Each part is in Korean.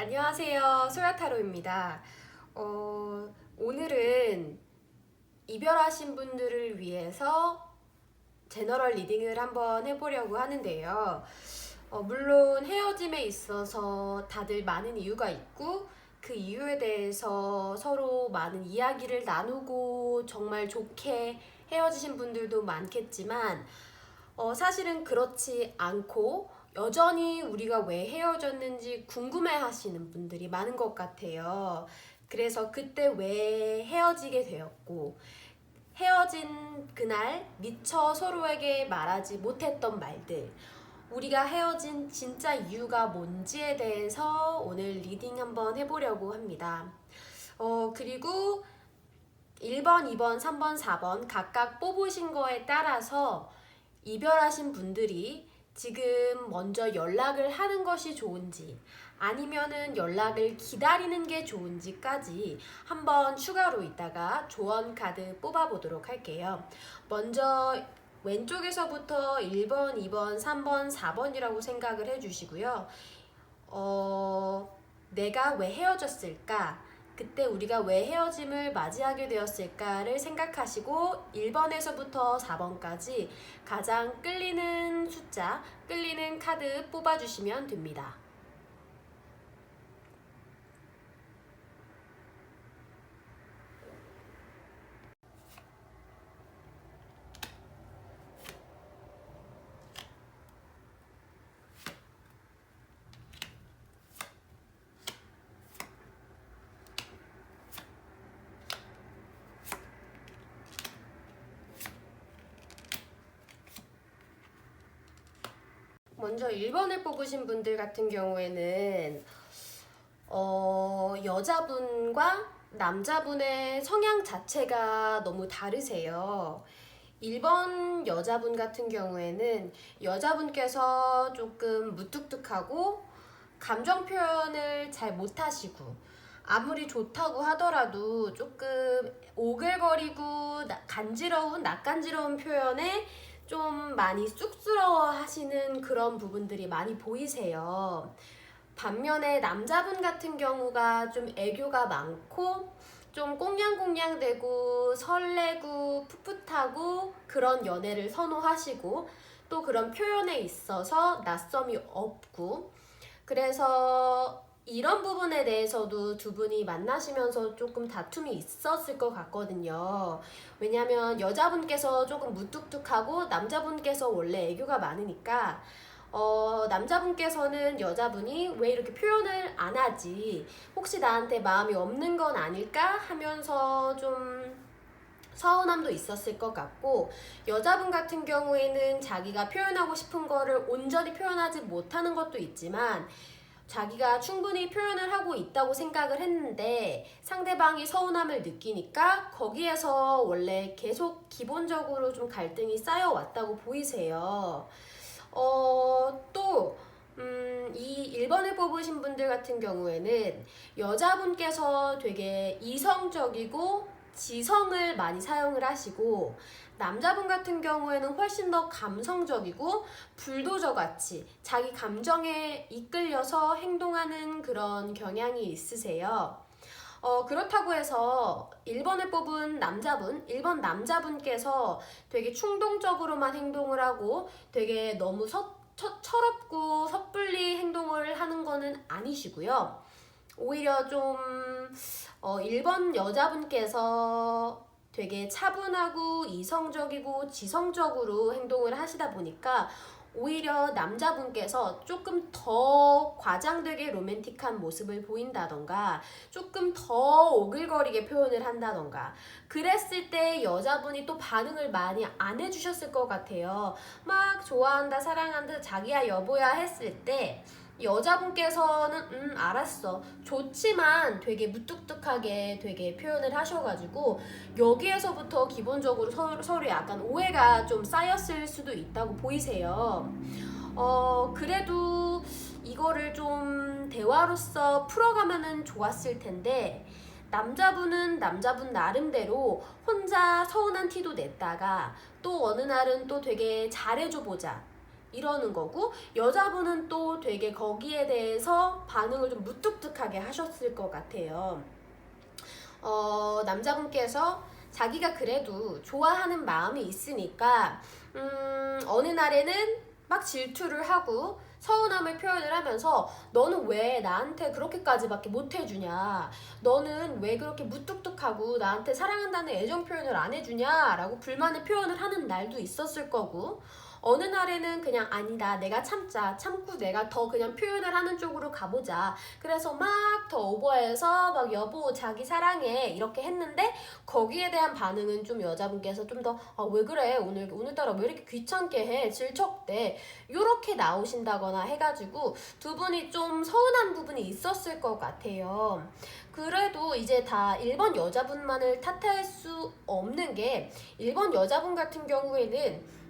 안녕하세요. 소야타로입니다. 오늘은 이별하신 분들을 위해서 제너럴 리딩을 한번 해보려고 하는데요. 물론 헤어짐에 있어서 다들 많은 이유가 있고 그 이유에 대해서 서로 많은 이야기를 나누고 정말 좋게 헤어지신 분들도 많겠지만 사실은 그렇지 않고 여전히 우리가 왜 헤어졌는지 궁금해 하시는 분들이 많은 것 같아요. 그래서 그때 왜 헤어지게 되었고, 헤어진 그날 미처 서로에게 말하지 못했던 말들, 우리가 헤어진 진짜 이유가 뭔지에 대해서 오늘 리딩 한번 해보려고 합니다. 그리고 1번, 2번, 3번, 4번 각각 뽑으신 거에 따라서 이별하신 분들이 지금 먼저 연락을 하는 것이 좋은지 아니면은 연락을 기다리는 게 좋은지까지 한번 추가로 이따가 조언 카드 뽑아보도록 할게요. 먼저 왼쪽에서부터 1번, 2번, 3번, 4번이라고 생각을 해주시고요. 내가 왜 헤어졌을까? 그때 우리가 왜 헤어짐을 맞이하게 되었을까를 생각하시고 1번에서부터 4번까지 가장 끌리는 숫자, 끌리는 카드 뽑아주시면 됩니다. 먼저 1번을 뽑으신 분들 같은 경우에는 여자분과 남자분의 성향 자체가 너무 다르세요. 1번 여자분 같은 경우에는 여자분께서 조금 무뚝뚝하고 감정 표현을 잘 못하시고 아무리 좋다고 하더라도 조금 오글거리고 간지러운 낯간지러운 표현에 좀 많이 쑥스러워 하시는 그런 부분들이 많이 보이세요. 반면에 남자분 같은 경우가 좀 애교가 많고 좀 꽁냥꽁냥대고 설레고 풋풋하고 그런 연애를 선호하시고 또 그런 표현에 있어서 낯섦이 없고 그래서 이런 부분에 대해서도 두 분이 만나시면서 조금 다툼이 있었을 것 같거든요. 왜냐면 여자분께서 조금 무뚝뚝하고 남자분께서 원래 애교가 많으니까 남자분께서는 여자분이 왜 이렇게 표현을 안 하지? 혹시 나한테 마음이 없는 건 아닐까? 하면서 좀 서운함도 있었을 것 같고 여자분 같은 경우에는 자기가 표현하고 싶은 거를 온전히 표현하지 못하는 것도 있지만 자기가 충분히 표현을 하고 있다고 생각을 했는데 상대방이 서운함을 느끼니까 거기에서 원래 계속 기본적으로 좀 갈등이 쌓여왔다고 보이세요. 이 1번을 뽑으신 분들 같은 경우에는 여자분께서 되게 이성적이고 지성을 많이 사용을 하시고 남자분 같은 경우에는 훨씬 더 감성적이고 불도저 같이 자기 감정에 이끌려서 행동하는 그런 경향이 있으세요. 그렇다고 해서 1번을 뽑은 남자분, 1번 남자분께서 되게 충동적으로만 행동을 하고 되게 너무 철없고 섣불리 행동을 하는 거는 아니시고요. 오히려 좀 1번 여자분께서 되게 차분하고 이성적이고 지성적으로 행동을 하시다 보니까 오히려 남자분께서 조금 더 과장되게 로맨틱한 모습을 보인다던가 조금 더 오글거리게 표현을 한다던가 그랬을 때 여자분이 또 반응을 많이 안 해주셨을 것 같아요. 막 좋아한다 사랑한다 자기야 여보야 했을 때 여자분께서는 알았어 좋지만 되게 무뚝뚝하게 되게 표현을 하셔가지고 여기에서부터 기본적으로 서로 약간 오해가 좀 쌓였을 수도 있다고 보이세요. 그래도 이거를 좀 대화로서 풀어가면은 좋았을 텐데 남자분은 남자분 나름대로 혼자 서운한 티도 냈다가 또 어느 날은 또 되게 잘해줘 보자 이러는 거고, 여자분은 또 되게 거기에 대해서 반응을 좀 무뚝뚝하게 하셨을 것 같아요. 남자분께서 자기가 그래도 좋아하는 마음이 있으니까 어느 날에는 막 질투를 하고 서운함을 표현을 하면서 너는 왜 나한테 그렇게까지밖에 못 해주냐, 너는 왜 그렇게 무뚝뚝하고 나한테 사랑한다는 애정 표현을 안 해주냐 라고 불만의 표현을 하는 날도 있었을 거고, 어느 날에는 그냥 아니다, 내가 참고 내가 더 그냥 표현을 하는 쪽으로 가보자, 그래서 막 더 오버해서 막 여보 자기 사랑해 이렇게 했는데, 거기에 대한 반응은 좀 여자분께서 좀 더 왜 그래, 오늘따라 왜 이렇게 귀찮게 해, 질척대, 요렇게 나오신다거나 해가지고 두 분이 좀 서운한 부분이 있었을 것 같아요. 그래도 이제 다 1번 여자분만을 탓할 수 없는 게, 1번 여자분 같은 경우에는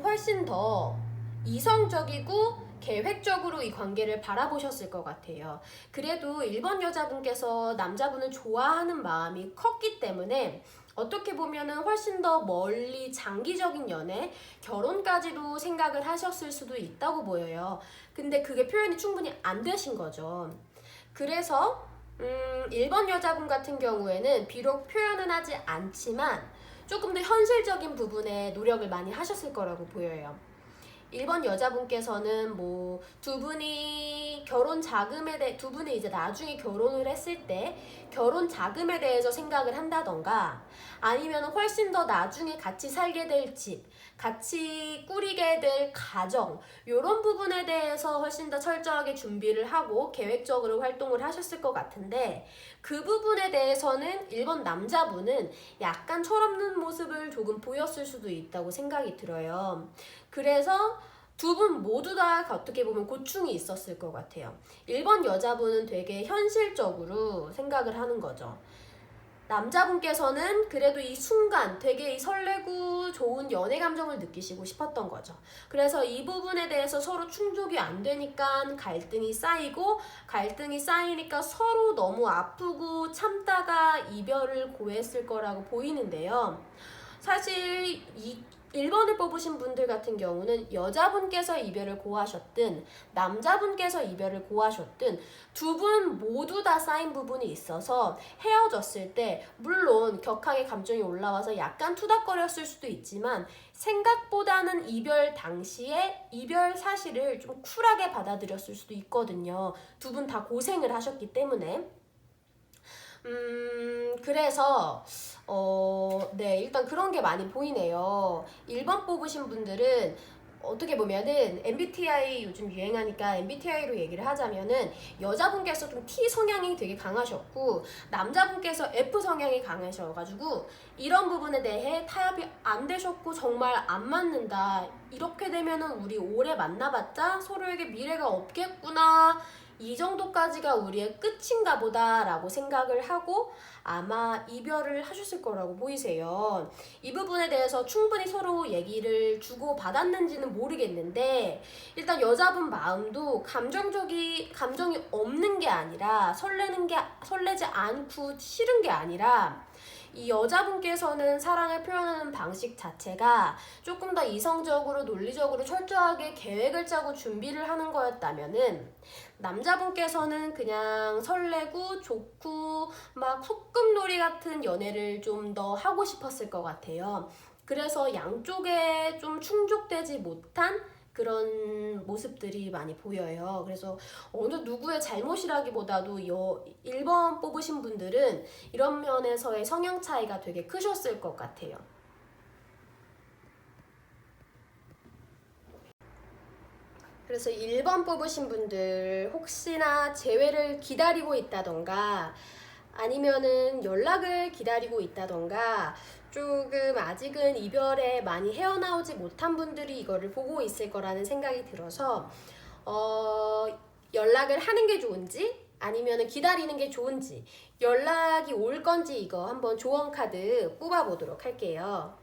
훨씬 더 이성적이고 계획적으로 이 관계를 바라보셨을 것 같아요. 그래도 1번 여자분께서 남자분을 좋아하는 마음이 컸기 때문에 어떻게 보면은 훨씬 더 멀리 장기적인 연애, 결혼까지도 생각을 하셨을 수도 있다고 보여요. 근데 그게 표현이 충분히 안 되신 거죠. 그래서 1번 여자분 같은 경우에는 비록 표현은 하지 않지만 조금 더 현실적인 부분에 노력을 많이 하셨을 거라고 보여요. 1번 여자분께서는 뭐 두 분이 두 분이 이제 나중에 결혼을 했을 때 결혼 자금에 대해서 생각을 한다던가, 아니면 훨씬 더 나중에 같이 살게 될 집, 같이 꾸리게 될 가정, 이런 부분에 대해서 훨씬 더 철저하게 준비를 하고 계획적으로 활동을 하셨을 것 같은데, 그 부분에 대해서는 1번 남자분은 약간 철없는 모습을 조금 보였을 수도 있다고 생각이 들어요. 그래서 두 분 모두 다 어떻게 보면 고충이 있었을 것 같아요. 1번 여자분은 되게 현실적으로 생각을 하는 거죠. 남자분께서는 그래도 이 순간 되게 설레고 좋은 연애 감정을 느끼시고 싶었던 거죠. 그래서 이 부분에 대해서 서로 충족이 안 되니까 갈등이 쌓이니까 서로 너무 아프고 참다가 이별을 고했을 거라고 보이는데요. 사실 1번을 뽑으신 분들 같은 경우는 여자분께서 이별을 고하셨든 남자분께서 이별을 고하셨든 두 분 모두 다 쌓인 부분이 있어서 헤어졌을 때 물론 격하게 감정이 올라와서 약간 투닥거렸을 수도 있지만, 생각보다는 이별 당시에 이별 사실을 좀 쿨하게 받아들였을 수도 있거든요. 두 분 다 고생을 하셨기 때문에. 그래서 네, 일단 그런 게 많이 보이네요. 1번 뽑으신 분들은 어떻게 보면은 MBTI 요즘 유행하니까 MBTI로 얘기를 하자면은 여자분께서 좀 T 성향이 되게 강하셨고 남자분께서 F 성향이 강하셔가지고 이런 부분에 대해 타협이 안 되셨고 정말 안 맞는다, 이렇게 되면은 우리 오래 만나봤자 서로에게 미래가 없겠구나, 이 정도까지가 우리의 끝인가 보다 라고 생각을 하고 아마 이별을 하셨을 거라고 보이세요. 이 부분에 대해서 충분히 서로 얘기를 주고 받았는지는 모르겠는데, 일단 여자분 마음도 감정이 없는 게 아니라 설레지 않고 싫은 게 아니라, 이 여자분께서는 사랑을 표현하는 방식 자체가 조금 더 이성적으로 논리적으로 철저하게 계획을 짜고 준비를 하는 거였다면은, 남자분께서는 그냥 설레고 좋고 막 소꿉놀이 같은 연애를 좀 더 하고 싶었을 것 같아요. 그래서 양쪽에 좀 충족되지 못한 그런 모습들이 많이 보여요. 그래서 어느 누구의 잘못이라기보다도 1번 뽑으신 분들은 이런 면에서의 성향 차이가 되게 크셨을 것 같아요. 그래서 1번 뽑으신 분들 혹시나 재회를 기다리고 있다던가 아니면은 연락을 기다리고 있다던가 조금 아직은 이별에 많이 헤어나오지 못한 분들이 이거를 보고 있을 거라는 생각이 들어서 연락을 하는 게 좋은지 아니면은 기다리는 게 좋은지, 연락이 올 건지 이거 한번 조언 카드 뽑아보도록 할게요.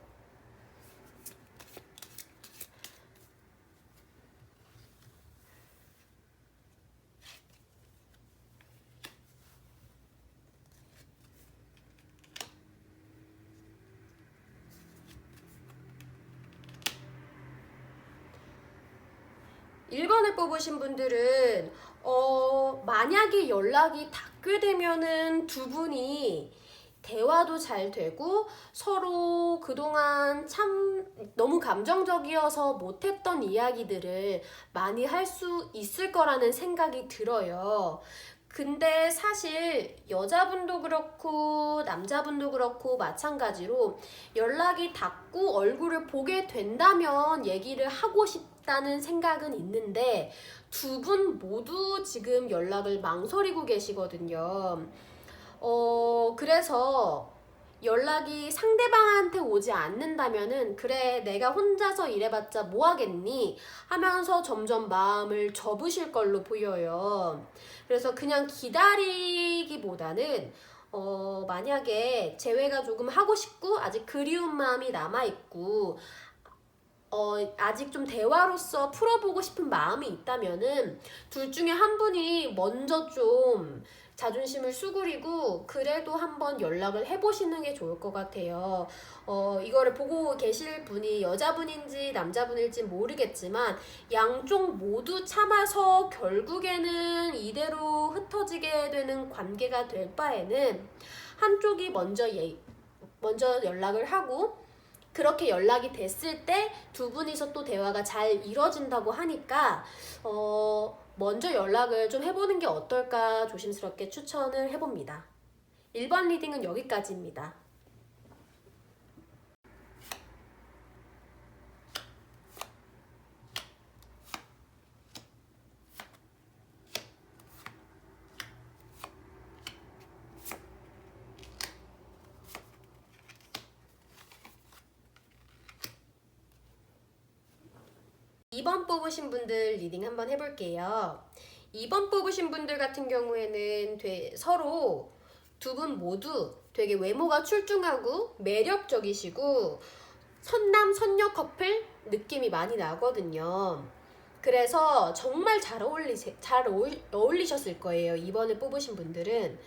1번을 뽑으신 분들은 만약에 연락이 닿게 되면은 두 분이 대화도 잘 되고 서로 그동안 참 너무 감정적이어서 못했던 이야기들을 많이 할 수 있을 거라는 생각이 들어요. 근데 사실 여자분도 그렇고 남자분도 그렇고 마찬가지로 연락이 닿고 얼굴을 보게 된다면 얘기를 하고 싶다는 생각은 있는데 두 분 모두 지금 연락을 망설이고 계시거든요. 그래서 연락이 상대방한테 오지 않는다면은 그래 내가 혼자서 일해봤자 뭐 하겠니 하면서 점점 마음을 접으실 걸로 보여요. 그래서 그냥 기다리기보다는 만약에 재회가 조금 하고 싶고 아직 그리운 마음이 남아있고 아직 좀 대화로서 풀어보고 싶은 마음이 있다면은 둘 중에 한 분이 먼저 좀 자존심을 수그리고 그래도 한번 연락을 해보시는 게 좋을 것 같아요. 이거를 보고 계실 분이 여자분인지 남자분일지 모르겠지만 양쪽 모두 참아서 결국에는 이대로 흩어지게 되는 관계가 될 바에는 한쪽이 먼저 연락을 하고 그렇게 연락이 됐을 때 두 분이서 또 대화가 잘 이뤄진다고 하니까 먼저 연락을 좀 해보는 게 어떨까 조심스럽게 추천을 해봅니다. 1번 리딩은 여기까지입니다. 2번 뽑으신 분들 리딩 한번 해볼게요. 2번 뽑으신 분들 같은 경우에는 서로 두 분 모두 되게 외모가 출중하고 매력적이시고 선남 선녀 커플 느낌이 많이 나거든요. 그래서 정말 잘 어울리셨을 거예요. 2번을 뽑으신 분들은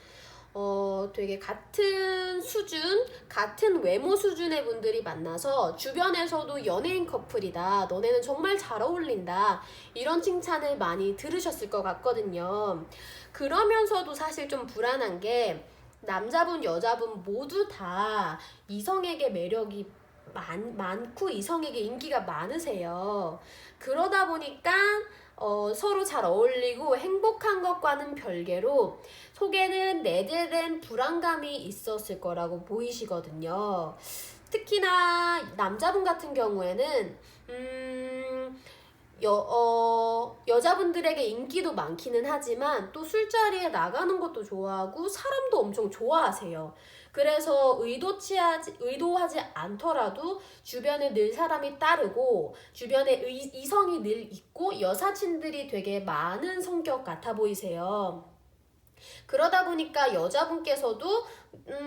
되게 같은 수준, 같은 외모 수준의 분들이 만나서 주변에서도 연예인 커플이다, 너네는 정말 잘 어울린다, 이런 칭찬을 많이 들으셨을 것 같거든요. 그러면서도 사실 좀 불안한 게 남자분, 여자분 모두 다 이성에게 매력이 많고 이성에게 인기가 많으세요. 그러다 보니까 서로 잘 어울리고 행복한 것과는 별개로 속에는 내재된 불안감이 있었을 거라고 보이시거든요. 특히나 남자분 같은 경우에는 여자분들에게 인기도 많기는 하지만 또 술자리에 나가는 것도 좋아하고 사람도 엄청 좋아하세요. 그래서 의도하지 않더라도 주변에 늘 사람이 따르고 주변에 이성이 늘 있고 여사친들이 되게 많은 성격 같아 보이세요. 그러다 보니까 여자분께서도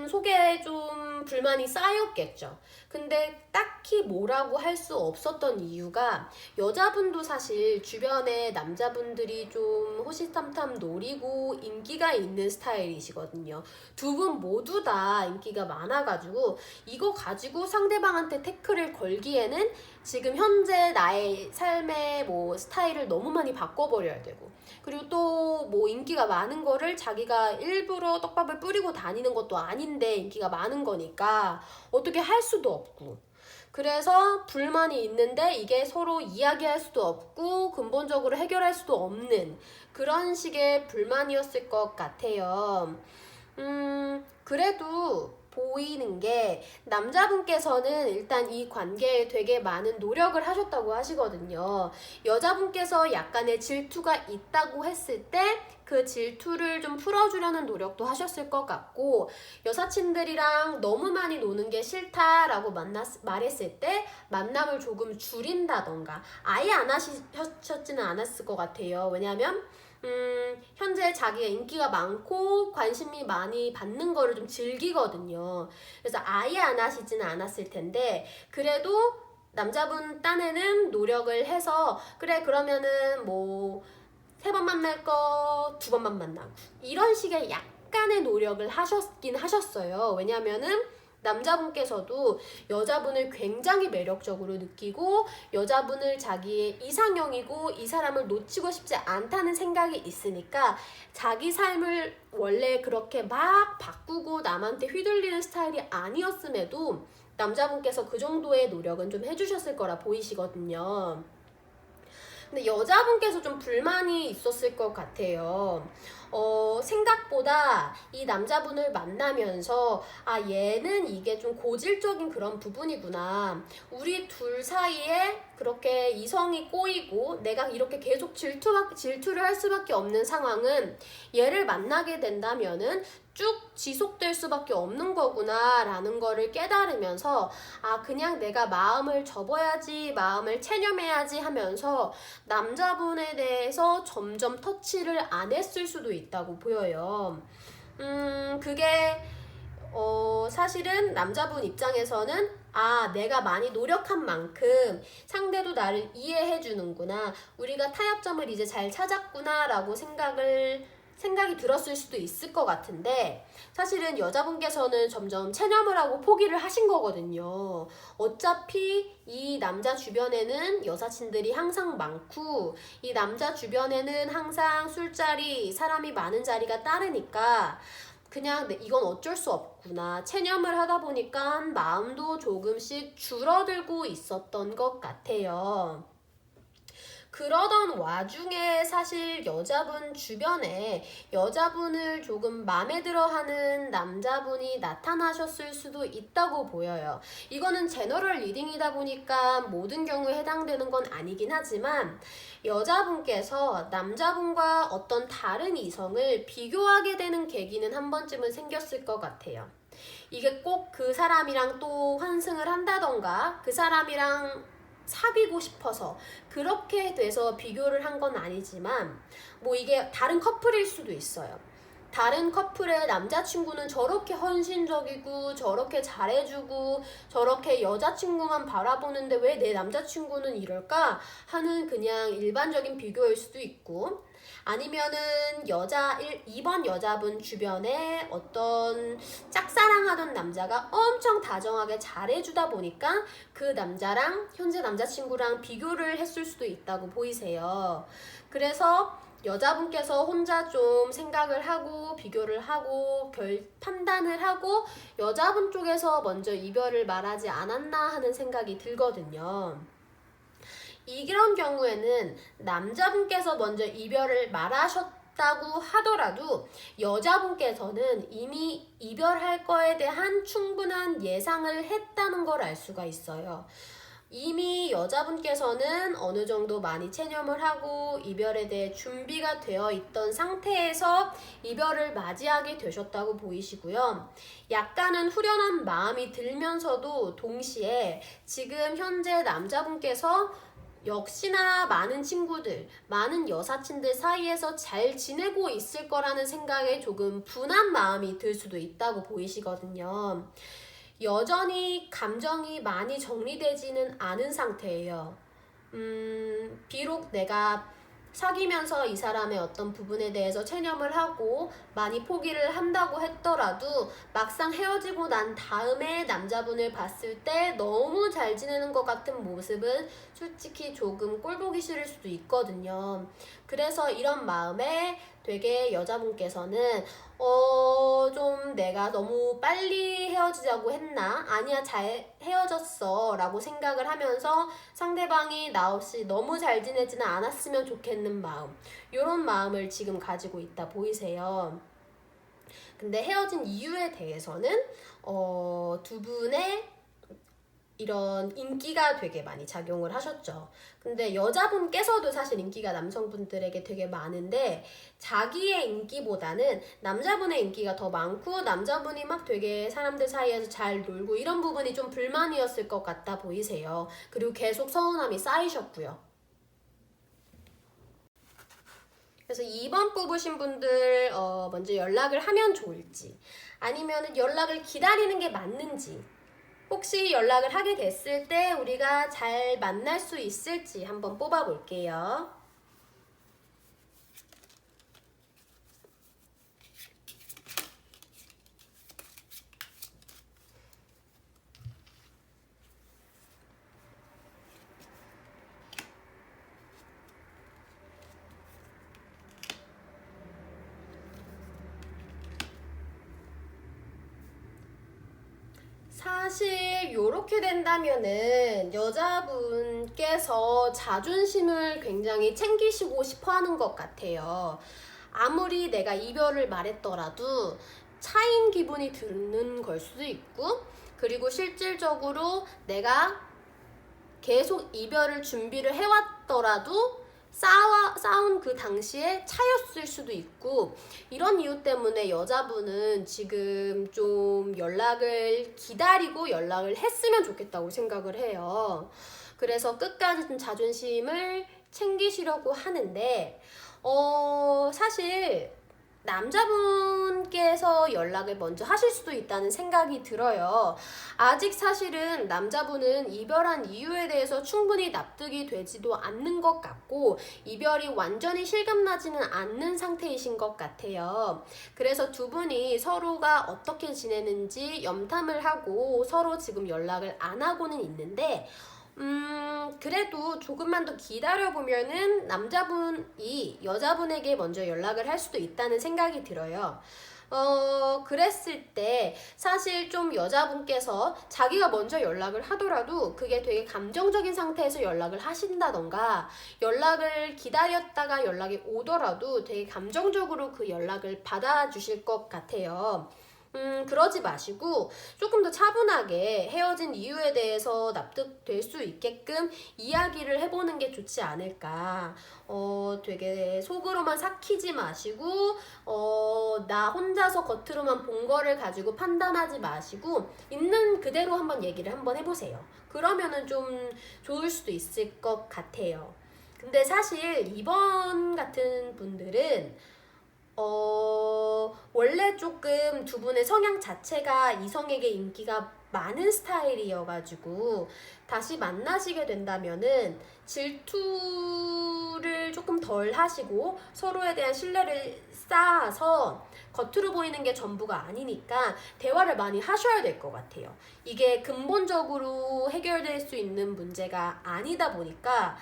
속에 좀 불만이 쌓였겠죠. 근데 딱히 뭐라고 할 수 없었던 이유가 여자분도 사실 주변에 남자분들이 좀 호시탐탐 노리고 인기가 있는 스타일이시거든요. 두 분 모두 다 인기가 많아가지고 이거 가지고 상대방한테 태클을 걸기에는 지금 현재 나의 삶의 스타일을 너무 많이 바꿔버려야 되고 그리고 또 뭐 인기가 많은 거를 자기가 일부러 떡밥을 뿌리고 다니는 것도 아닌데 인기가 많은 거니까 어떻게 할 수도 없고 그래서 불만이 있는데 이게 서로 이야기할 수도 없고 근본적으로 해결할 수도 없는 그런 식의 불만이었을 것 같아요. 그래도 보이는 게 남자분께서는 일단 이 관계에 되게 많은 노력을 하셨다고 하시거든요. 여자분께서 약간의 질투가 있다고 했을 때 그 질투를 좀 풀어주려는 노력도 하셨을 것 같고 여사친들이랑 너무 많이 노는 게 싫다라고 말했을 때 만남을 조금 줄인다던가 아예 안 하셨지는 않았을 것 같아요. 왜냐하면 현재 자기가 인기가 많고 관심이 많이 받는 거를 좀 즐기거든요. 그래서 아예 안 하시지는 않았을 텐데 그래도 남자분 딴에는 노력을 해서 그래 그러면은 3번 만날 거 2번만 만나고 이런 식의 약간의 노력을 하셨긴 하셨어요. 왜냐면은 남자분께서도 여자분을 굉장히 매력적으로 느끼고 여자분을 자기의 이상형이고 이 사람을 놓치고 싶지 않다는 생각이 있으니까 자기 삶을 원래 그렇게 막 바꾸고 남한테 휘둘리는 스타일이 아니었음에도 남자분께서 그 정도의 노력은 좀 해주셨을 거라 보이시거든요. 근데 여자분께서 좀 불만이 있었을 것 같아요. 생각보다 이 남자분을 만나면서 얘는 이게 좀 고질적인 그런 부분이구나. 우리 둘 사이에 그렇게 이성이 꼬이고 내가 이렇게 계속 질투를 할 수밖에 없는 상황은 얘를 만나게 된다면은 쭉 지속될 수밖에 없는 거구나 라는 거를 깨달으면서 그냥 내가 마음을 접어야지, 마음을 체념해야지 하면서 남자분에 대해서 점점 터치를 안 했을 수도 있다고 보여요. 그게 사실은 남자분 입장에서는 내가 많이 노력한 만큼 상대도 나를 이해해 주는구나, 우리가 타협점을 이제 잘 찾았구나 라고 생각이 들었을 수도 있을 것 같은데, 사실은 여자분께서는 점점 체념을 하고 포기를 하신 거거든요. 어차피 이 남자 주변에는 여사친들이 항상 많고 이 남자 주변에는 항상 술자리, 사람이 많은 자리가 따르니까 그냥 이건 어쩔 수 없구나, 체념을 하다 보니까 마음도 조금씩 줄어들고 있었던 것 같아요. 그러던 와중에 사실 여자분 주변에 여자분을 조금 마음에 들어 하는 남자분이 나타나셨을 수도 있다고 보여요. 이거는 제너럴 리딩이다 보니까 모든 경우에 해당되는 건 아니긴 하지만 여자분께서 남자분과 어떤 다른 이성을 비교하게 되는 계기는 한 번쯤은 생겼을 것 같아요. 이게 꼭 그 사람이랑 또 환승을 한다던가 그 사람이랑 사귀고 싶어서 그렇게 돼서 비교를 한 건 아니지만 이게 다른 커플일 수도 있어요. 다른 커플의 남자친구는 저렇게 헌신적이고 저렇게 잘해주고 저렇게 여자친구만 바라보는데 왜 내 남자친구는 이럴까 하는 그냥 일반적인 비교일 수도 있고, 아니면은 2번 여자분 주변에 어떤 짝사랑하던 남자가 엄청 다정하게 잘해주다 보니까 그 남자랑 현재 남자친구랑 비교를 했을 수도 있다고 보이세요. 그래서 여자분께서 혼자 좀 생각을 하고 비교를 하고 판단을 하고 여자분 쪽에서 먼저 이별을 말하지 않았나 하는 생각이 들거든요. 이런 경우에는 남자분께서 먼저 이별을 말하셨다고 하더라도 여자분께서는 이미 이별할 거에 대한 충분한 예상을 했다는 걸 알 수가 있어요. 이미 여자분께서는 어느 정도 많이 체념을 하고 이별에 대해 준비가 되어 있던 상태에서 이별을 맞이하게 되셨다고 보이시고요. 약간은 후련한 마음이 들면서도 동시에 지금 현재 남자분께서 역시나 많은 친구들, 많은 여사친들 사이에서 잘 지내고 있을 거라는 생각에 조금 분한 마음이 들 수도 있다고 보이시거든요. 여전히 감정이 많이 정리되지는 않은 상태예요. 비록 내가 사귀면서 이 사람의 어떤 부분에 대해서 체념을 하고 많이 포기를 한다고 했더라도 막상 헤어지고 난 다음에 남자분을 봤을 때 너무 잘 지내는 것 같은 모습은 솔직히 조금 꼴보기 싫을 수도 있거든요. 그래서 이런 마음에 되게 여자분께서는 좀 내가 너무 빨리 헤어지자고 했나? 아니야, 잘 헤어졌어 라고 생각을 하면서 상대방이 나 없이 너무 잘 지내지는 않았으면 좋겠는 마음, 이런 마음을 지금 가지고 있다 보이세요. 근데 헤어진 이유에 대해서는 두 분의 이런 인기가 되게 많이 작용을 하셨죠. 근데 여자분께서도 사실 인기가 남성분들에게 되게 많은데 자기의 인기보다는 남자분의 인기가 더 많고 남자분이 막 되게 사람들 사이에서 잘 놀고 이런 부분이 좀 불만이었을 것 같다 보이세요. 그리고 계속 서운함이 쌓이셨고요. 그래서 2번 뽑으신 분들 먼저 연락을 하면 좋을지 아니면 연락을 기다리는 게 맞는지, 혹시 연락을 하게 됐을 때 우리가 잘 만날 수 있을지 한번 뽑아볼게요. 사실 요렇게 된다면은 여자분께서 자존심을 굉장히 챙기시고 싶어 하는 것 같아요. 아무리 내가 이별을 말했더라도 차인 기분이 드는 걸 수도 있고, 그리고 실질적으로 내가 계속 이별을 준비를 해왔더라도 싸운 그 당시에 차였을 수도 있고, 이런 이유 때문에 여자분은 지금 좀 연락을 기다리고 연락을 했으면 좋겠다고 생각을 해요. 그래서 끝까지 좀 자존심을 챙기시려고 하는데, 사실 남자분께서 연락을 먼저 하실 수도 있다는 생각이 들어요. 아직 사실은 남자분은 이별한 이유에 대해서 충분히 납득이 되지도 않는 것 같고, 이별이 완전히 실감나지는 않는 상태이신 것 같아요. 그래서 두 분이 서로가 어떻게 지내는지 염탐을 하고 서로 지금 연락을 안 하고는 있는데, 그래도 조금만 더 기다려보면은 남자분이 여자분에게 먼저 연락을 할 수도 있다는 생각이 들어요. 그랬을 때 사실 좀 여자분께서 자기가 먼저 연락을 하더라도 그게 되게 감정적인 상태에서 연락을 하신다던가, 연락을 기다렸다가 연락이 오더라도 되게 감정적으로 그 연락을 받아주실 것 같아요. 그러지 마시고 조금 더 차분하게 헤어진 이유에 대해서 납득될 수 있게끔 이야기를 해보는 게 좋지 않을까. 되게 속으로만 삭히지 마시고, 나 혼자서 겉으로만 본 거를 가지고 판단하지 마시고, 있는 그대로 한번 얘기를 한번 해보세요. 그러면은 좀 좋을 수도 있을 것 같아요. 근데 사실 이번 같은 분들은 원래 조금 두 분의 성향 자체가 이성에게 인기가 많은 스타일이어가지고 다시 만나시게 된다면은 질투를 조금 덜 하시고 서로에 대한 신뢰를 쌓아서, 겉으로 보이는 게 전부가 아니니까 대화를 많이 하셔야 될 것 같아요. 이게 근본적으로 해결될 수 있는 문제가 아니다 보니까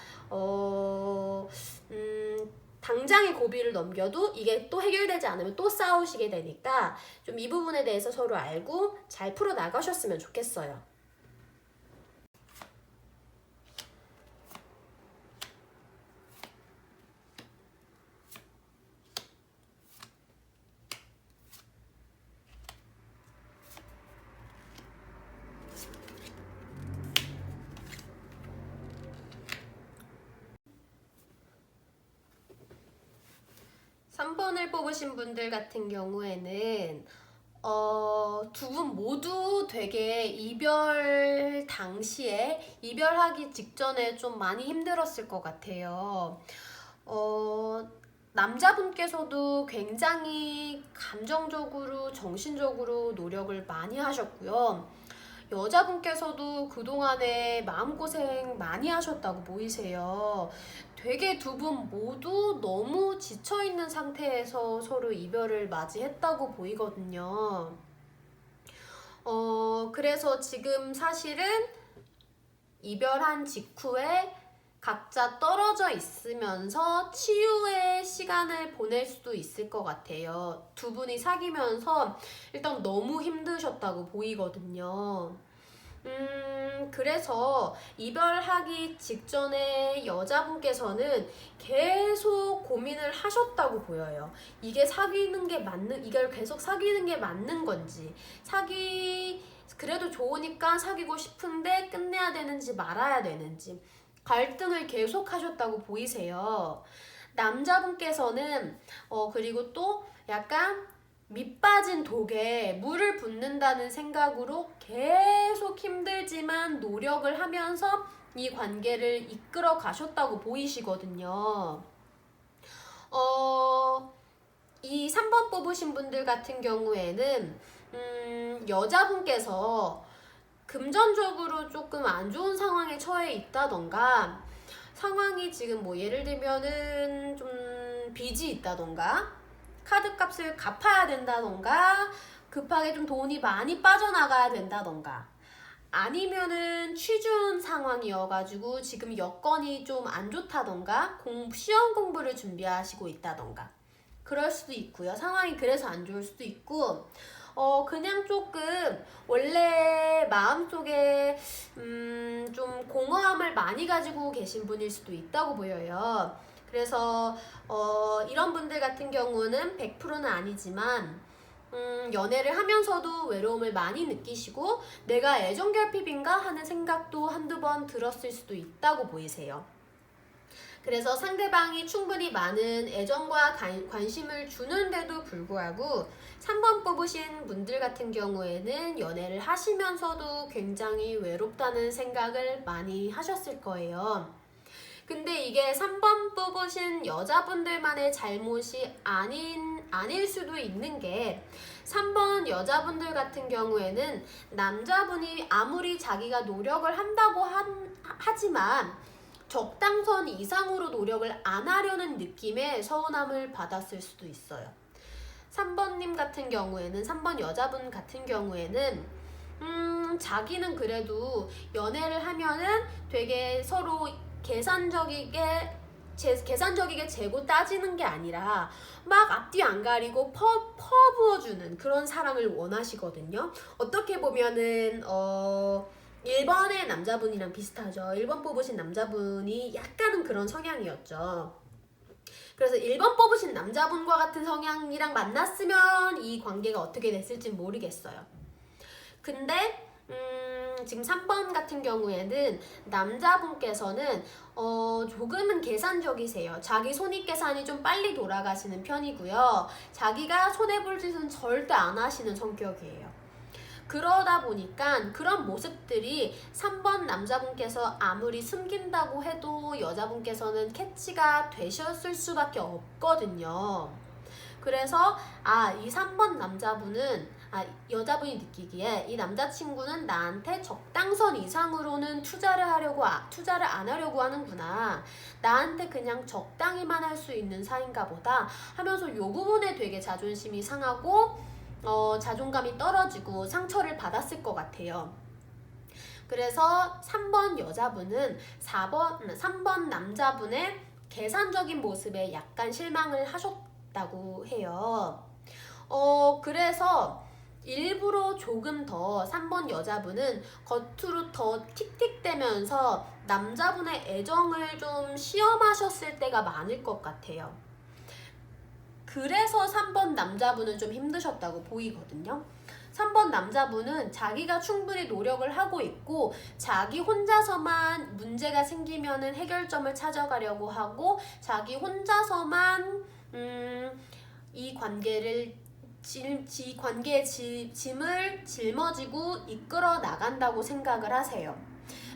당장의 고비를 넘겨도 이게 또 해결되지 않으면 또 싸우시게 되니까 좀 이 부분에 대해서 서로 알고 잘 풀어 나가셨으면 좋겠어요. 3번을 뽑으신 분들 같은 경우에는 두 분 모두 되게 이별 당시에, 이별하기 직전에 좀 많이 힘들었을 것 같아요. 남자분께서도 굉장히 감정적으로, 정신적으로 노력을 많이 하셨고요. 여자분께서도 그동안에 마음고생 많이 하셨다고 보이세요. 되게 두 분 모두 너무 지쳐있는 상태에서 서로 이별을 맞이했다고 보이거든요. 그래서 지금 사실은 이별한 직후에 각자 떨어져 있으면서 치유의 시간을 보낼 수도 있을 것 같아요. 두 분이 사귀면서 일단 너무 힘드셨다고 보이거든요. 그래서 이별하기 직전에 여자분께서는 계속 고민을 하셨다고 보여요. 이게 사귀는 게 이걸 계속 사귀는 게 맞는 건지, 그래도 좋으니까 사귀고 싶은데 끝내야 되는지 말아야 되는지, 갈등을 계속 하셨다고 보이세요. 남자분께서는 그리고 또 약간 밑빠진 독에 물을 붓는다는 생각으로 계속 힘들지만 노력을 하면서 이 관계를 이끌어 가셨다고 보이시거든요. 이 3번 뽑으신 분들 같은 경우에는 여자분께서 금전적으로 조금 안 좋은 상황에 처해 있다던가, 상황이 지금 뭐 예를 들면은 좀 빚이 있다던가, 카드값을 갚아야 된다던가, 급하게 좀 돈이 많이 빠져나가야 된다던가, 아니면은 취준 상황이어가지고 지금 여건이 좀 안 좋다던가, 시험 공부를 준비하시고 있다던가, 그럴 수도 있고요. 상황이 그래서 안 좋을 수도 있고, 그냥 조금 원래 마음속에 좀 공허함을 많이 가지고 계신 분일 수도 있다고 보여요. 그래서 이런 분들 같은 경우는 100%는 아니지만 연애를 하면서도 외로움을 많이 느끼시고 내가 애정결핍인가 하는 생각도 한두 번 들었을 수도 있다고 보이세요. 그래서 상대방이 충분히 많은 애정과 관심을 주는데도 불구하고 3번 뽑으신 분들 같은 경우에는 연애를 하시면서도 굉장히 외롭다는 생각을 많이 하셨을 거예요. 근데 이게 3번 뽑으신 여자분들만의 잘못이 아닐 수도 있는 게 3번 여자분들 같은 경우에는 남자분이 아무리 자기가 노력을 한다고 하지만 적당선 이상으로 노력을 안 하려는 느낌의 서운함을 받았을 수도 있어요. 3번님 같은 경우에는 3번 여자분 같은 경우에는 자기는 그래도 연애를 하면은 되게 서로 계산적이게 재고 따지는 게 아니라 막 앞뒤 안 가리고 퍼부어주는 그런 사랑을 원하시거든요. 어떻게 보면은 1번의 남자분이랑 비슷하죠. 1번 뽑으신 남자분이 약간은 그런 성향이었죠. 그래서 1번 뽑으신 남자분과 같은 성향이랑 만났으면 이 관계가 어떻게 됐을지 모르겠어요. 근데 지금 3번 같은 경우에는 남자분께서는 조금은 계산적이세요. 자기 손익계산이 좀 빨리 돌아가시는 편이고요. 자기가 손해볼 짓은 절대 안 하시는 성격이에요. 그러다 보니까 그런 모습들이 3번 남자분께서 아무리 숨긴다고 해도 여자분께서는 캐치가 되셨을 수밖에 없거든요. 그래서 이 3번 남자분은 여자분이 느끼기에 이 남자친구는 나한테 적당선 이상으로는 투자를 안 하려고 하는구나. 나한테 그냥 적당히만 할 수 있는 사이인가 보다 하면서 이 부분에 되게 자존심이 상하고 자존감이 떨어지고 상처를 받았을 것 같아요. 그래서 3번 여자분은 3번 남자분의 계산적인 모습에 약간 실망을 하셨다고 해요. 그래서 일부러 조금 더 3번 여자분은 겉으로 더 틱틱대면서 남자분의 애정을 좀 시험하셨을 때가 많을 것 같아요. 그래서 3번 남자분은 좀 힘드셨다고 보이거든요. 3번 남자분은 자기가 충분히 노력을 하고 있고 자기 혼자서만 문제가 생기면은 해결점을 찾아가려고 하고 자기 혼자서만 이 관계의 짐을 짊어지고 이끌어 나간다고 생각을 하세요.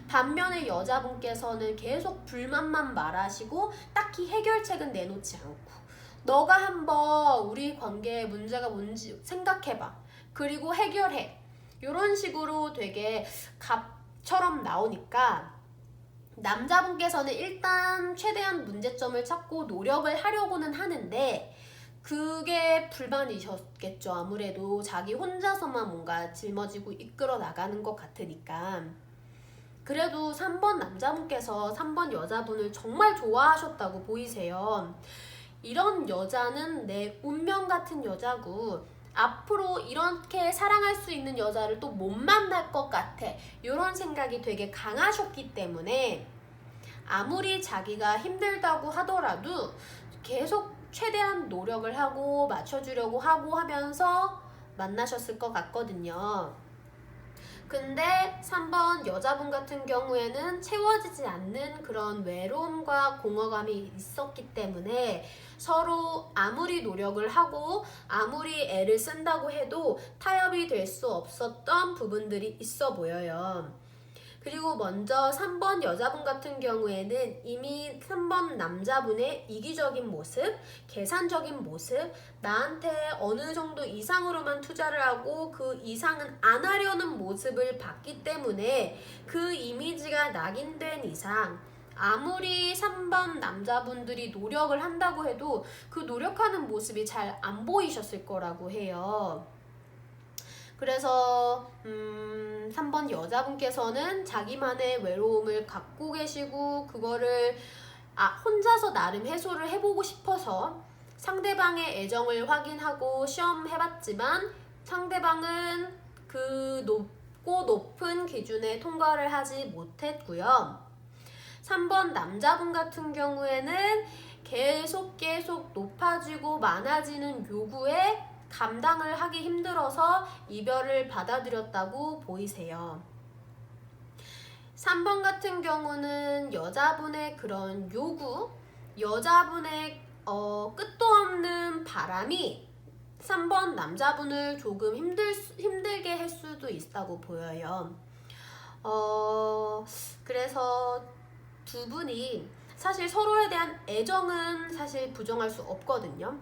반면에 여자분께서는 계속 불만만 말하시고 딱히 해결책은 내놓지 않고 너가 한번 우리 관계에 문제가 뭔지 생각해봐. 그리고 해결해. 이런 식으로 되게 갑처럼 나오니까 남자분께서는 일단 최대한 문제점을 찾고 노력을 하려고는 하는데 그게 불만이셨겠죠. 아무래도 자기 혼자서만 뭔가 짊어지고 이끌어 나가는 것 같으니까. 그래도 3번 남자분께서 3번 여자분을 정말 좋아하셨다고 보이세요. 이런 여자는 내 운명 같은 여자고 앞으로 이렇게 사랑할 수 있는 여자를 또 못 만날 것 같아. 이런 생각이 되게 강하셨기 때문에 아무리 자기가 힘들다고 하더라도 계속 최대한 노력을 하고 맞춰주려고 하고 하면서 만나셨을 것 같거든요. 근데 3번 여자분 같은 경우에는 채워지지 않는 그런 외로움과 공허감이 있었기 때문에 서로 아무리 노력을 하고 아무리 애를 쓴다고 해도 타협이 될 수 없었던 부분들이 있어 보여요. 그리고 먼저 3번 여자분 같은 경우에는 이미 3번 남자분의 이기적인 모습, 계산적인 모습, 나한테 어느 정도 이상으로만 투자를 하고 그 이상은 안 하려는 모습을 봤기 때문에 그 이미지가 낙인된 이상 아무리 3번 남자분들이 노력을 한다고 해도 그 노력하는 모습이 잘 안 보이셨을 거라고 해요. 그래서 3번 여자분께서는 자기만의 외로움을 갖고 계시고 그거를 혼자서 나름 해소를 해보고 싶어서 상대방의 애정을 확인하고 시험해봤지만 상대방은 그 높고 높은 기준에 통과를 하지 못했고요. 3번 남자분 같은 경우에는 계속 높아지고 많아지는 요구에 감당을 하기 힘들어서 이별을 받아들였다고 보이세요. 3번 같은 경우는 여자분의 그런 요구, 여자분의 끝도 없는 바람이 3번 남자분을 조금 힘들게 할 수도 있다고 보여요. 그래서 두 분이 사실 서로에 대한 애정은 사실 부정할 수 없거든요.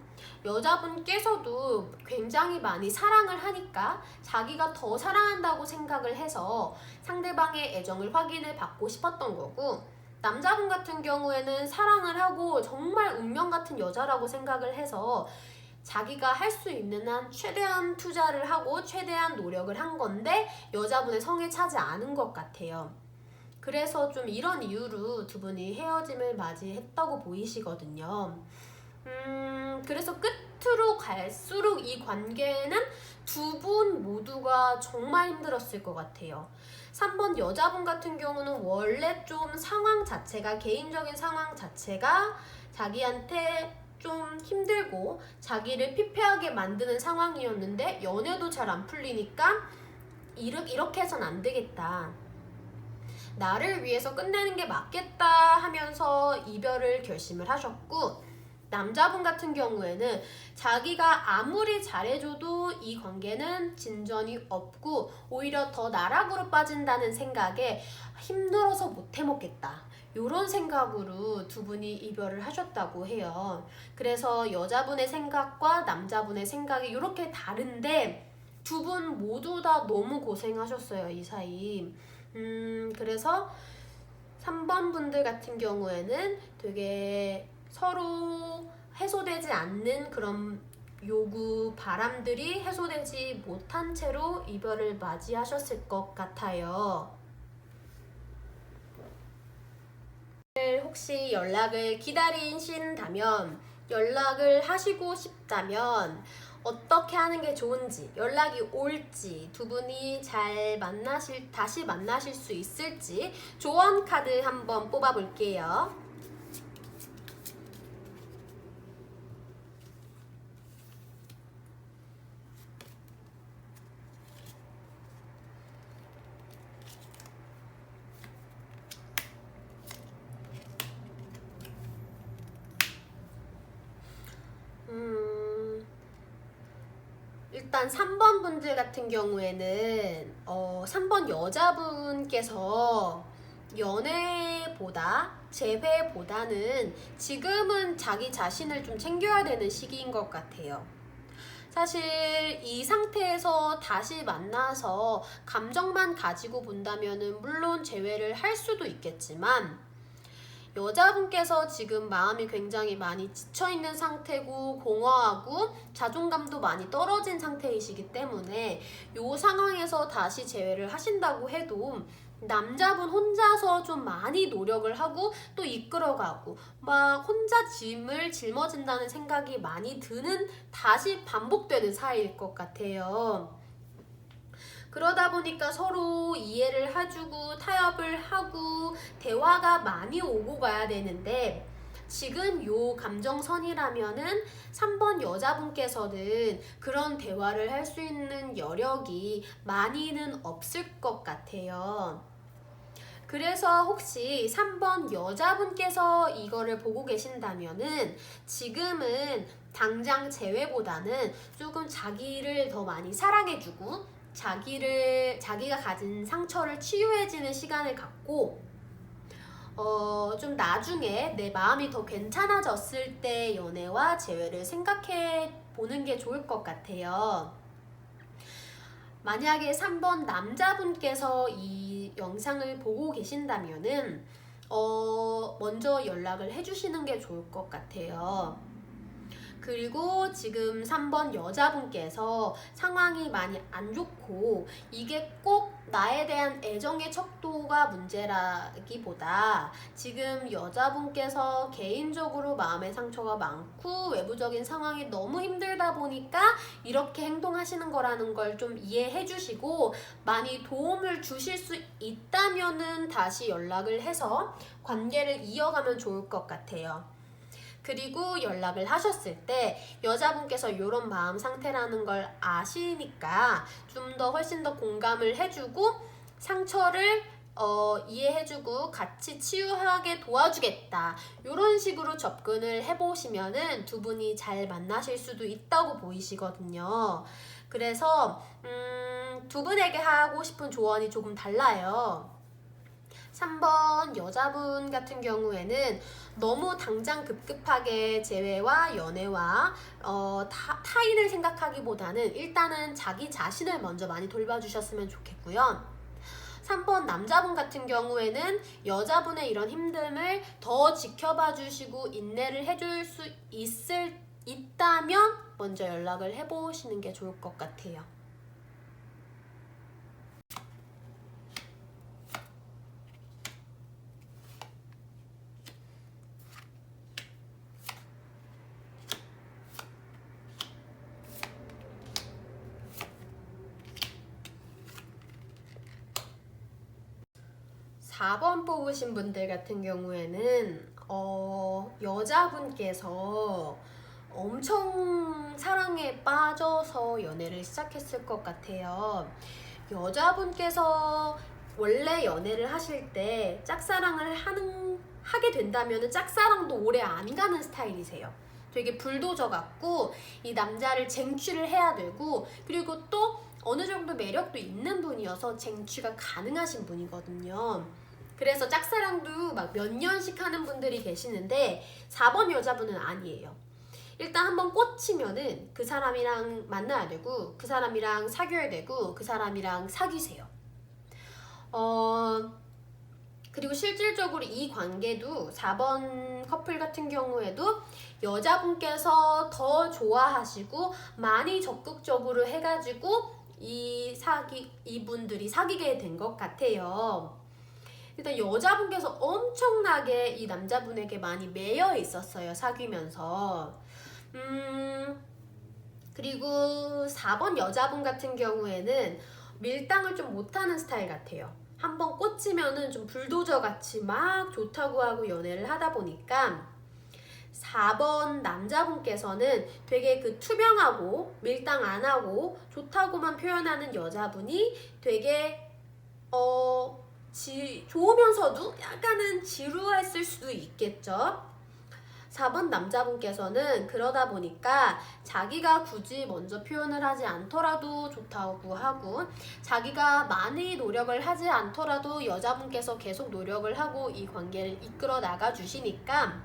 여자분께서도 굉장히 많이 사랑을 하니까 자기가 더 사랑한다고 생각을 해서 상대방의 애정을 확인을 받고 싶었던 거고, 남자분 같은 경우에는 사랑을 하고 정말 운명 같은 여자라고 생각을 해서 자기가 할 수 있는 한 최대한 투자를 하고 최대한 노력을 한 건데 여자분의 성에 차지 않은 것 같아요. 그래서 좀 이런 이유로 두 분이 헤어짐을 맞이했다고 보이시거든요. 그래서 끝으로 갈수록 이 관계는 두 분 모두가 정말 힘들었을 것 같아요. 3번 여자분 같은 경우는 원래 좀 상황 자체가, 개인적인 상황 자체가 자기한테 좀 힘들고 자기를 피폐하게 만드는 상황이었는데 연애도 잘 안 풀리니까 이렇게 해선 안 되겠다, 나를 위해서 끝내는 게 맞겠다 하면서 이별을 결심을 하셨고, 남자분 같은 경우에는 자기가 아무리 잘해줘도 이 관계는 진전이 없고 오히려 더 나락으로 빠진다는 생각에 힘들어서 못 해먹겠다, 이런 생각으로 두 분이 이별을 하셨다고 해요. 그래서 여자분의 생각과 남자분의 생각이 이렇게 다른데 두 분 모두 다 너무 고생하셨어요, 이 사이. 그래서 3번 분들 같은 경우에는 되게 서로 해소되지 않는 그런 요구, 바람들이 해소되지 못한 채로 이별을 맞이하셨을 것 같아요. 혹시 연락을 기다리신다면, 연락을 하시고 싶다면 어떻게 하는 게 좋은지, 연락이 올지, 두 분이 다시 만나실 수 있을지 조언 카드 한번 뽑아 볼게요. 일단 3번 분들 같은 경우에는 3번 여자분께서 연애보다 재회보다는 지금은 자기 자신을 좀 챙겨야 되는 시기인 것 같아요. 사실 이 상태에서 다시 만나서 감정만 가지고 본다면은 물론 재회를 할 수도 있겠지만, 여자분께서 지금 마음이 굉장히 많이 지쳐있는 상태고 공허하고 자존감도 많이 떨어진 상태이시기 때문에 이 상황에서 다시 재회를 하신다고 해도 남자분 혼자서 좀 많이 노력을 하고 또 이끌어가고 막 혼자 짐을 짊어진다는 생각이 많이 드는, 다시 반복되는 사이일 것 같아요. 그러다 보니까 서로 이해를 해주고 타협을 하고 대화가 많이 오고 가야 되는데, 지금 요 감정선이라면은 3번 여자분께서는 그런 대화를 할 수 있는 여력이 많이는 없을 것 같아요. 그래서 혹시 3번 여자분께서 이거를 보고 계신다면은 지금은 당장 재회보다는 조금 자기를 더 많이 사랑해주고 자기가 가진 상처를 치유해지는 시간을 갖고 좀 나중에 내 마음이 더 괜찮아졌을 때 연애와 재회를 생각해 보는 게 좋을 것 같아요. 만약에 3번 남자분께서 이 영상을 보고 계신다면은 먼저 연락을 해주시는 게 좋을 것 같아요. 그리고 지금 3번 여자분께서 상황이 많이 안 좋고 이게 꼭 나에 대한 애정의 척도가 문제라기보다 지금 여자분께서 개인적으로 마음의 상처가 많고 외부적인 상황이 너무 힘들다 보니까 이렇게 행동하시는 거라는 걸 좀 이해해 주시고 많이 도움을 주실 수 있다면은 다시 연락을 해서 관계를 이어가면 좋을 것 같아요. 그리고 연락을 하셨을 때 여자분께서 이런 마음 상태라는 걸 아시니까 좀 더 훨씬 더 공감을 해주고 상처를 이해해주고 같이 치유하게 도와주겠다. 이런 식으로 접근을 해보시면은 두 분이 잘 만나실 수도 있다고 보이시거든요. 그래서 두 분에게 하고 싶은 조언이 조금 달라요. 3번 여자분 같은 경우에는 너무 당장 급급하게 재회와 연애와 타인을 생각하기보다는 일단은 자기 자신을 먼저 많이 돌봐주셨으면 좋겠고요. 3번 남자분 같은 경우에는 여자분의 이런 힘듦을 더 지켜봐 주시고 인내를 해줄 수 있다면 먼저 연락을 해보시는 게 좋을 것 같아요. 4번 뽑으신 분들 같은 경우에는 여자분께서 엄청 사랑에 빠져서 연애를 시작했을 것 같아요. 여자분께서 원래 연애를 하실 때 짝사랑을 하게 된다면 짝사랑도 오래 안 가는 스타일이세요. 되게 불도저 같고 이 남자를 쟁취를 해야 되고 그리고 또 어느 정도 매력도 있는 분이어서 쟁취가 가능하신 분이거든요. 그래서 짝사랑도 막 몇 년씩 하는 분들이 계시는데 4번 여자분은 아니에요. 일단 한번 꽂히면은 그 사람이랑 만나야 되고 그 사람이랑 사귀어야 되고 그 사람이랑 사귀세요. 그리고 실질적으로 이 관계도 4번 커플 같은 경우에도 여자분께서 더 좋아하시고 많이 적극적으로 해가지고 이분들이 사귀게 된 것 같아요. 일단 여자분께서 엄청나게 이 남자분에게 많이 매여 있었어요. 사귀면서. 그리고 4번 여자분 같은 경우에는 밀당을 좀 못하는 스타일 같아요. 한번 꽂히면은 좀 불도저 같이 막 좋다고 하고 연애를 하다 보니까 4번 남자분께서는 되게 그 투명하고 밀당 안 하고 좋다고만 표현하는 여자분이 되게 좋으면서도 약간은 지루했을 수도 있겠죠. 4번 남자분께서는 그러다 보니까 자기가 굳이 먼저 표현을 하지 않더라도 좋다고 하고 자기가 많이 노력을 하지 않더라도 여자분께서 계속 노력을 하고 이 관계를 이끌어 나가 주시니까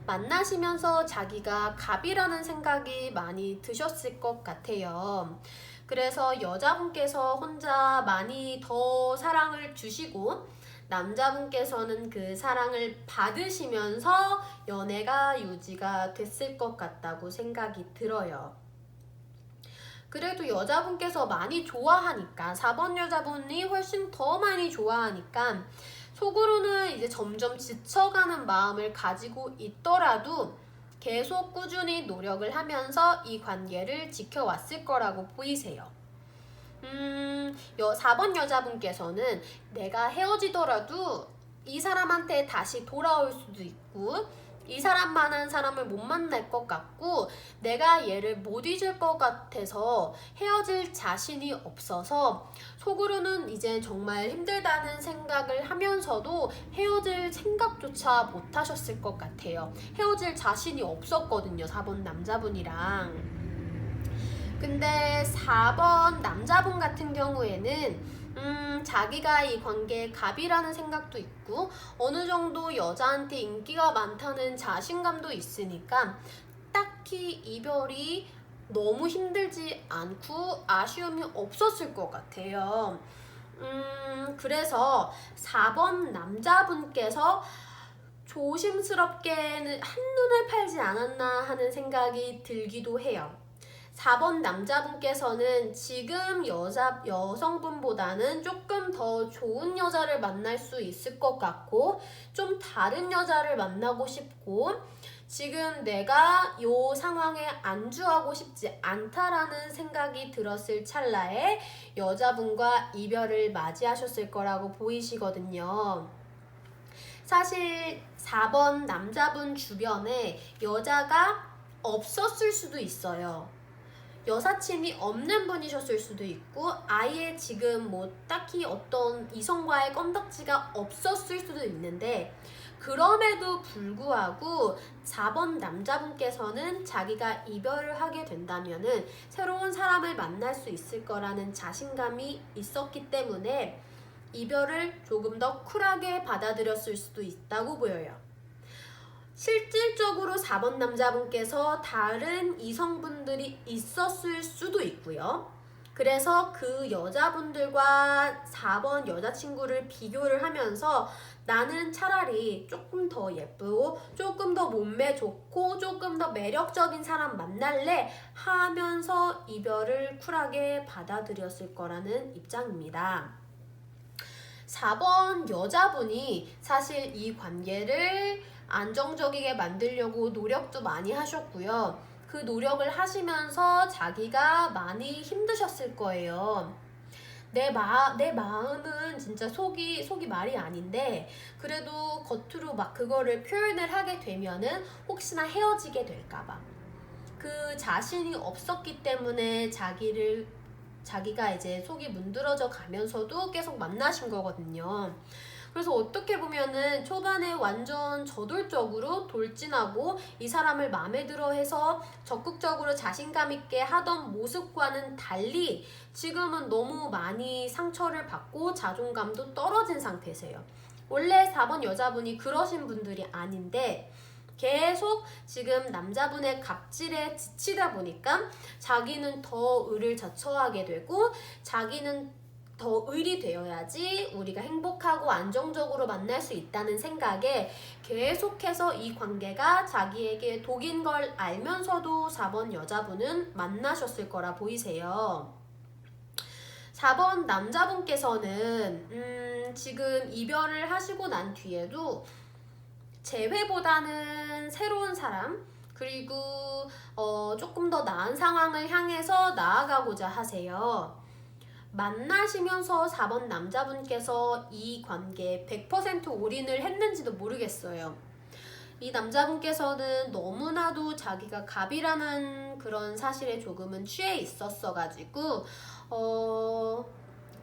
만나시면서 자기가 갑이라는 생각이 많이 드셨을 것 같아요. 그래서 여자분께서 혼자 많이 더 사랑을 주시고 남자분께서는 그 사랑을 받으시면서 연애가 유지가 됐을 것 같다고 생각이 들어요. 그래도 여자분께서 많이 좋아하니까 4번 여자분이 훨씬 더 많이 좋아하니까 속으로는 이제 점점 지쳐가는 마음을 가지고 있더라도 계속 꾸준히 노력을 하면서 이 관계를 지켜왔을 거라고 보이세요. 4번 여자분께서는 내가 헤어지더라도 이 사람한테 다시 돌아올 수도 있고 이 사람만한 사람을 못 만날 것 같고 내가 얘를 못 잊을 것 같아서 헤어질 자신이 없어서 속으로는 이제 정말 힘들다는 생각을 하면서도 헤어질 생각조차 못 하셨을 것 같아요. 헤어질 자신이 없었거든요. 4번 남자분이랑. 근데 4번 남자분 같은 경우에는 자기가 이 관계에 갑이라는 생각도 있고 어느 정도 여자한테 인기가 많다는 자신감도 있으니까 딱히 이별이 너무 힘들지 않고 아쉬움이 없었을 것 같아요. 그래서 4번 남자분께서 조심스럽게는 한눈을 팔지 않았나 하는 생각이 들기도 해요. 4번 남자분께서는 지금 여성분보다는 조금 더 좋은 여자를 만날 수 있을 것 같고, 좀 다른 여자를 만나고 싶고, 지금 내가 이 상황에 안주하고 싶지 않다라는 생각이 들었을 찰나에 여자분과 이별을 맞이하셨을 거라고 보이시거든요. 사실 4번 남자분 주변에 여자가 없었을 수도 있어요. 여사친이 없는 분이셨을 수도 있고, 아예 지금 뭐 딱히 어떤 이성과의 건덕지가 없었을 수도 있는데, 그럼에도 불구하고 4번 남자분께서는 자기가 이별을 하게 된다면은 새로운 사람을 만날 수 있을 거라는 자신감이 있었기 때문에 이별을 조금 더 쿨하게 받아들였을 수도 있다고 보여요. 실질적으로 4번 남자분께서 다른 이성분들이 있었을 수도 있고요. 그래서 그 여자분들과 4번 여자친구를 비교를 하면서 나는 차라리 조금 더 예쁘고 조금 더 몸매 좋고 조금 더 매력적인 사람 만날래 하면서 이별을 쿨하게 받아들였을 거라는 입장입니다. 4번 여자분이 사실 이 관계를 안정적이게 만들려고 노력도 많이 하셨고요. 그 노력을 하시면서 자기가 많이 힘드셨을 거예요. 내 마음은 진짜 속이 말이 아닌데, 그래도 겉으로 막 그거를 표현을 하게 되면은 혹시나 헤어지게 될까봐. 그 자신이 없었기 때문에 자기가 이제 속이 문드러져 가면서도 계속 만나신 거거든요. 그래서 어떻게 보면은 초반에 완전 저돌적으로 돌진하고 이 사람을 마음에 들어 해서 적극적으로 자신감 있게 하던 모습과는 달리 지금은 너무 많이 상처를 받고 자존감도 떨어진 상태세요. 원래 4번 여자분이 그러신 분들이 아닌데 계속 지금 남자분의 갑질에 지치다 보니까 자기는 더 의를 자처하게 되고, 자기는 더 의리 되어야지 우리가 행복하고 안정적으로 만날 수 있다는 생각에 계속해서 이 관계가 자기에게 독인 걸 알면서도 4번 여자분은 만나셨을 거라 보이세요. 4번 남자분께서는 지금 이별을 하시고 난 뒤에도 재회보다는 새로운 사람, 그리고 조금 더 나은 상황을 향해서 나아가고자 하세요. 만나시면서 4번 남자분께서 이 관계에 100% 올인을 했는지도 모르겠어요. 이 남자분께서는 너무나도 자기가 갑이라는 그런 사실에 조금은 취해 있었어가지고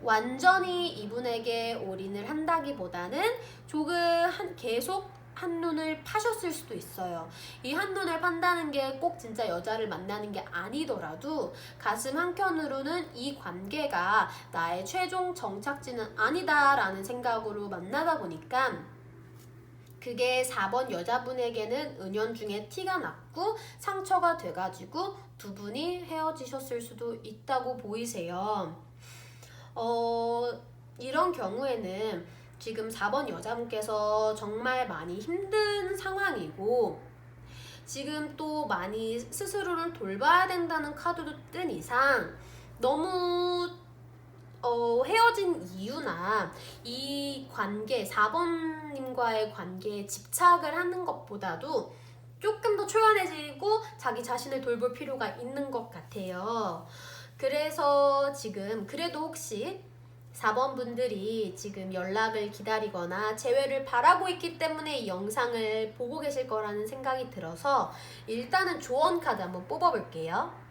완전히 이분에게 올인을 한다기보다는 조금 계속 한눈을 파셨을 수도 있어요. 이 한눈을 판다는 게 꼭 진짜 여자를 만나는 게 아니더라도 가슴 한켠으로는 이 관계가 나의 최종 정착지는 아니다라는 생각으로 만나다 보니까 그게 4번 여자분에게는 은연중에 티가 났고 상처가 돼가지고 두 분이 헤어지셨을 수도 있다고 보이세요. 이런 경우에는 지금 4번 여자분께서 정말 많이 힘든 상황이고, 지금 또 많이 스스로를 돌봐야 된다는 카드도 뜬 이상 너무 헤어진 이유나 이 관계, 4번님과의 관계에 집착을 하는 것보다도 조금 더 초연해지고 자기 자신을 돌볼 필요가 있는 것 같아요. 그래서 지금 그래도 혹시 4번 분들이 지금 연락을 기다리거나 재회를 바라고 있기 때문에 이 영상을 보고 계실 거라는 생각이 들어서 일단은 조언 카드 한번 뽑아볼게요.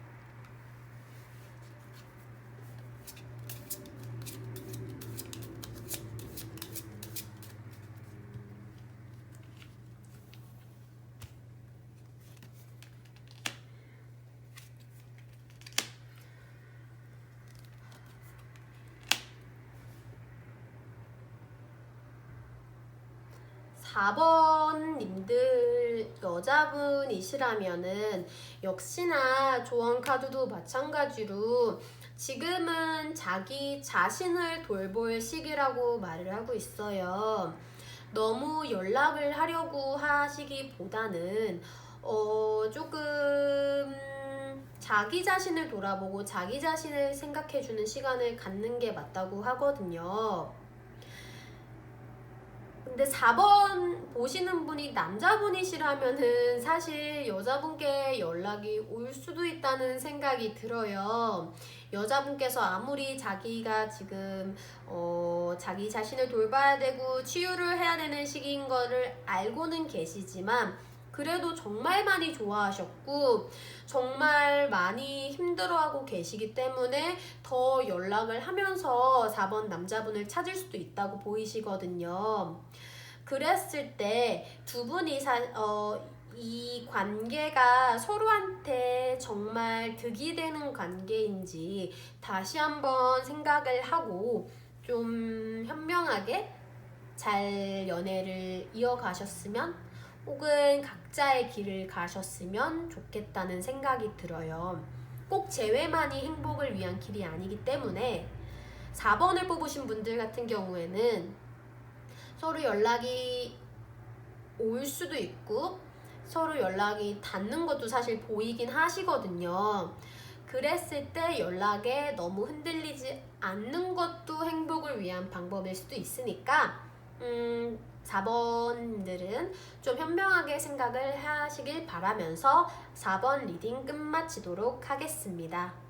4번님들 여자분이시라면은 역시나 조언 카드도 마찬가지로 지금은 자기 자신을 돌볼 시기라고 말을 하고 있어요. 너무 연락을 하려고 하시기보다는 조금 자기 자신을 돌아보고 자기 자신을 생각해주는 시간을 갖는 게 맞다고 하거든요. 근데 4번 보시는 분이 남자분이시라면은 사실 여자분께 연락이 올 수도 있다는 생각이 들어요. 여자분께서 아무리 자기가 지금 자기 자신을 돌봐야 되고 치유를 해야 되는 시기인 거를 알고는 계시지만 그래도 정말 많이 좋아하셨고 정말 많이 힘들어하고 계시기 때문에 더 연락을 하면서 4번 남자분을 찾을 수도 있다고 보이시거든요. 그랬을 때 두 분이 이 관계가 서로한테 정말 득이 되는 관계인지 다시 한번 생각을 하고 좀 현명하게 잘 연애를 이어가셨으면 혹은 각자의 길을 가셨으면 좋겠다는 생각이 들어요. 꼭 재회만이 행복을 위한 길이 아니기 때문에 4번을 뽑으신 분들 같은 경우에는 서로 연락이 올 수도 있고 서로 연락이 닿는 것도 사실 보이긴 하시거든요. 그랬을 때 연락에 너무 흔들리지 않는 것도 행복을 위한 방법일 수도 있으니까 4번들은 좀 현명하게 생각을 하시길 바라면서 4번 리딩 끝마치도록 하겠습니다.